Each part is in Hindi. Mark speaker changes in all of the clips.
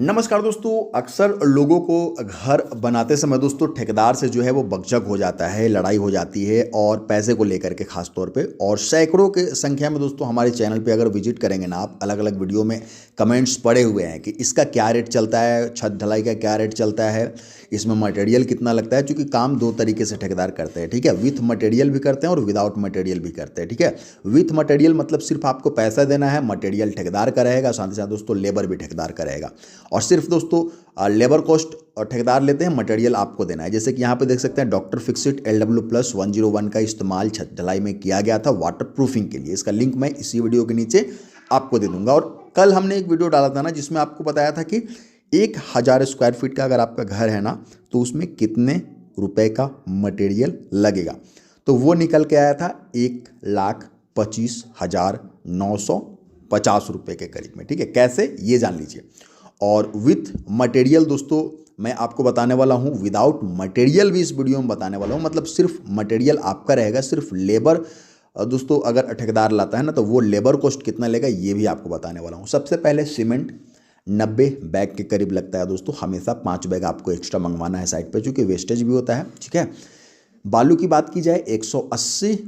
Speaker 1: नमस्कार दोस्तों। अक्सर लोगों को घर बनाते समय दोस्तों ठेकेदार से जो है वो बकझक हो जाता है, लड़ाई हो जाती है और पैसे को लेकर के खास तौर पे। और सैकड़ों के संख्या में दोस्तों हमारे चैनल पे अगर विजिट करेंगे ना आप, अलग अलग वीडियो में कमेंट्स पड़े हुए हैं कि इसका क्या रेट चलता है, छत ढलाई का क्या रेट चलता है, इसमें मटेरियल कितना लगता है। चूँकि काम दो तरीके से ठेकेदार करते हैं, ठीक है। विथ मटेरियल भी करते हैं और विदाउट मटेरियल भी करते हैं, ठीक है। विथ मटेरियल मतलब सिर्फ आपको पैसा देना है, मटेरियल ठेकेदार का रहेगा, साथ ही साथ दोस्तों लेबर भी ठेकेदार का रहेगा। और सिर्फ दोस्तों लेबर कॉस्ट और ठेकेदार लेते हैं, मटेरियल आपको देना है। जैसे कि यहाँ पे देख सकते हैं डॉक्टर फिक्सिट LW+101 का इस्तेमाल छत ढलाई में किया गया था वाटर प्रूफिंग के लिए। इसका लिंक मैं इसी वीडियो के नीचे आपको दे दूंगा। और कल हमने एक वीडियो डाला था ना जिसमें आपको बताया था कि 1000 स्क्वायर फीट का अगर आपका घर है ना तो उसमें कितने रुपए का मटेरियल लगेगा। तो वो निकल के आया था 1,25,950 रुपये के करीब में, ठीक है। कैसे ये जान लीजिए। और विथ मटेरियल दोस्तों मैं आपको बताने वाला हूँ, विदाउट मटेरियल भी इस वीडियो में बताने वाला हूँ। मतलब सिर्फ मटेरियल आपका रहेगा, सिर्फ लेबर दोस्तों अगर ठेकेदार लाता है ना तो वो लेबर कॉस्ट कितना लेगा ये भी आपको बताने वाला हूँ। सबसे पहले सीमेंट 90 बैग के करीब लगता है दोस्तों। हमेशा 5 बैग आपको एक्स्ट्रा मंगवाना है साइड पर, चूँकि वेस्टेज भी होता है, ठीक है। बालू की बात की जाए 180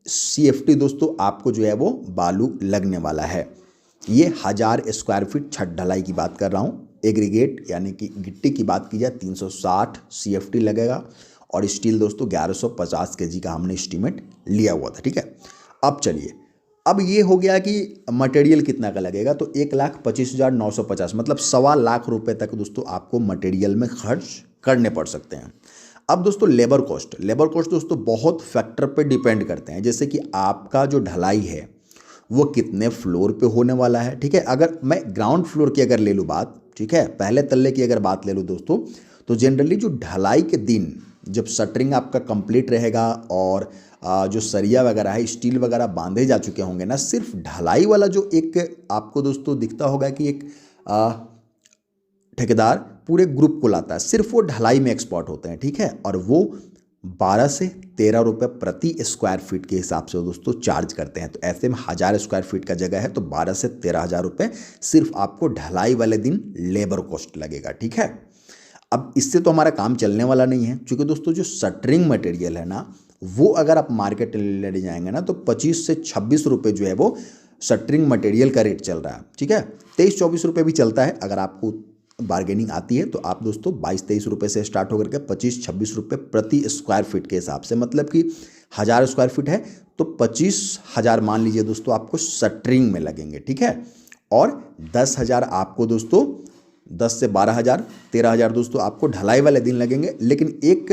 Speaker 1: CFT दोस्तों आपको जो है वो बालू लगने वाला है। ये 1000 स्क्वायर फीट छत ढलाई की बात कर रहा हूँ। एग्रीगेट यानी कि गिट्टी की बात की जाए 360 CFT लगेगा। और स्टील दोस्तों 1150 kg का हमने एस्टीमेट लिया हुआ था, ठीक है। अब चलिए, अब ये हो गया कि मटेरियल कितना का लगेगा। तो 1,25,950 मतलब 1.25 लाख रुपए तक दोस्तों आपको मटेरियल में खर्च करने पड़ सकते हैं। अब दोस्तों लेबर कॉस्ट दोस्तों बहुत फैक्टर पे डिपेंड करते हैं। जैसे कि आपका जो ढलाई है वो कितने फ्लोर पे होने वाला है, ठीक है। अगर मैं ग्राउंड फ्लोर की अगर ले लूँ बात, ठीक है, पहले तल्ले की अगर बात ले लूँ दोस्तों, तो जनरली जो ढलाई के दिन जब शटरिंग आपका कंप्लीट रहेगा और जो सरिया वगैरह है, स्टील वगैरह बांधे जा चुके होंगे ना, सिर्फ ढलाई वाला जो एक आपको दोस्तों दिखता होगा कि एक ठेकेदार पूरे ग्रुप को लाता है, सिर्फ वो ढलाई में एक्सपर्ट होते हैं, ठीक है। और वो 12 से 13 रुपये प्रति स्क्वायर फीट के हिसाब से दोस्तों चार्ज करते हैं। तो ऐसे में 1000 स्क्वायर फीट का जगह है तो 12 से 13,000 रुपये सिर्फ आपको ढलाई वाले दिन लेबर कॉस्ट लगेगा, ठीक है। अब इससे तो हमारा काम चलने वाला नहीं है, क्योंकि दोस्तों जो शटरिंग मटेरियल है ना वो अगर आप मार्केट ले जाएंगे ना तो 25 से 26 रुपये जो है वो शटरिंग मटेरियल का रेट चल रहा है, ठीक है। 23-24 रुपये भी चलता है अगर आपको बार्गेनिंग आती है तो आप दोस्तों 22-23 रुपये से स्टार्ट होकर के 25-26 रुपये प्रति स्क्वायर फीट के हिसाब से, मतलब कि 1000 स्क्वायर फीट है तो 25,000 मान लीजिए दोस्तों आपको शटरिंग में लगेंगे, ठीक है। और 10,000 आपको दोस्तों 10 से 12,000 13,000 दोस्तों आपको ढलाई वाले दिन लगेंगे। लेकिन एक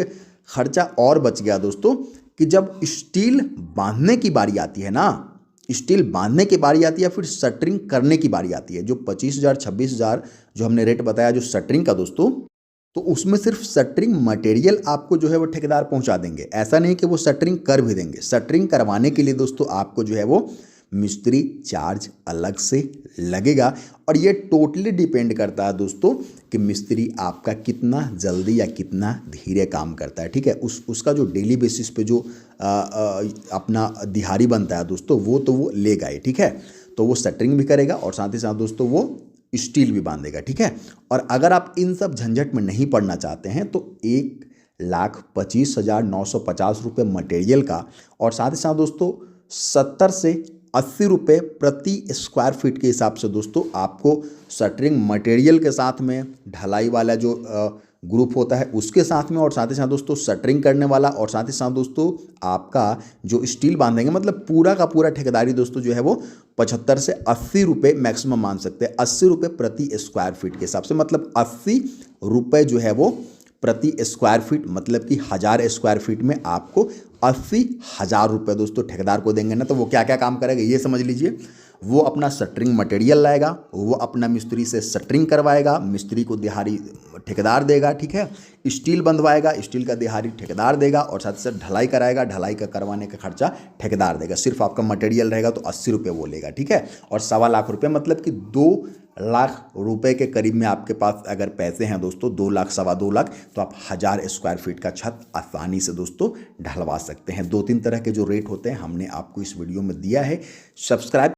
Speaker 1: खर्चा और बच गया दोस्तों कि जब स्टील बांधने की बारी आती है ना, स्टील बांधने की बारी आती है, फिर शटरिंग करने की बारी आती है। जो 25,000 26,000 जो हमने रेट बताया जो शटरिंग का दोस्तों, तो उसमें सिर्फ शटरिंग मटेरियल आपको जो है वो ठेकेदार पहुंचा देंगे। ऐसा नहीं कि वो शटरिंग कर भी देंगे। शटरिंग करवाने के लिए दोस्तों आपको जो है वो मिस्त्री चार्ज अलग से लगेगा। और ये टोटली डिपेंड करता है दोस्तों कि मिस्त्री आपका कितना जल्दी या कितना धीरे काम करता है, ठीक है। उसका जो डेली बेसिस पे जो अपना दिहाड़ी बनता है दोस्तों वो लेगा ही, ठीक है। तो वो शटरिंग भी करेगा और साथ ही साथ दोस्तों वो स्टील भी बांधेगा, ठीक है। और अगर आप इन सब झंझट में नहीं पड़ना चाहते हैं तो 1,25,950 रुपये मटेरियल का और साथ ही साथ दोस्तों 70 से 80 रुपये प्रति स्क्वायर फीट के हिसाब से दोस्तों आपको शटरिंग मटेरियल के साथ में ढलाई वाला जो ग्रुप होता है उसके साथ में, और साथ ही साथ दोस्तों शटरिंग करने वाला, और साथ ही साथ दोस्तों आपका जो स्टील बांधेंगे, मतलब पूरा का पूरा ठेकेदारी दोस्तों जो है वो 75 से 80 रुपये मैक्सिमम मान सकते हैं। 80 रुपये प्रति स्क्वायर फीट के हिसाब से, मतलब 80 रुपये जो है वो प्रति स्क्वायर फीट, मतलब कि 1000 स्क्वायर फीट में आपको 80,000 रुपये दोस्तों ठेकेदार को देंगे ना। तो वो क्या क्या काम करेगा ये समझ लीजिए। वो अपना शटरिंग मटेरियल लाएगा, वो अपना मिस्त्री से शटरिंग करवाएगा, मिस्त्री को दिहाड़ी ठेकेदार देगा, ठीक है। स्टील बंधवाएगा, स्टील का दिहाड़ी ठेकेदार देगा, और साथ ही साथ ढलाई कराएगा, ढलाई का करवाने का खर्चा ठेकेदार देगा। सिर्फ आपका मटेरियल रहेगा तो 80 रुपये वो लेगा, ठीक है। और 1.25 लाख रुपये मतलब कि 2 लाख रुपए के करीब में आपके पास अगर पैसे हैं दोस्तों, 2 लाख 2.25 लाख, तो आप 1000 स्क्वायर फीट का छत आसानी से दोस्तों ढलवा सकते हैं। 2-3 तरह के जो रेट होते हैं हमने आपको इस वीडियो में दिया है। सब्सक्राइब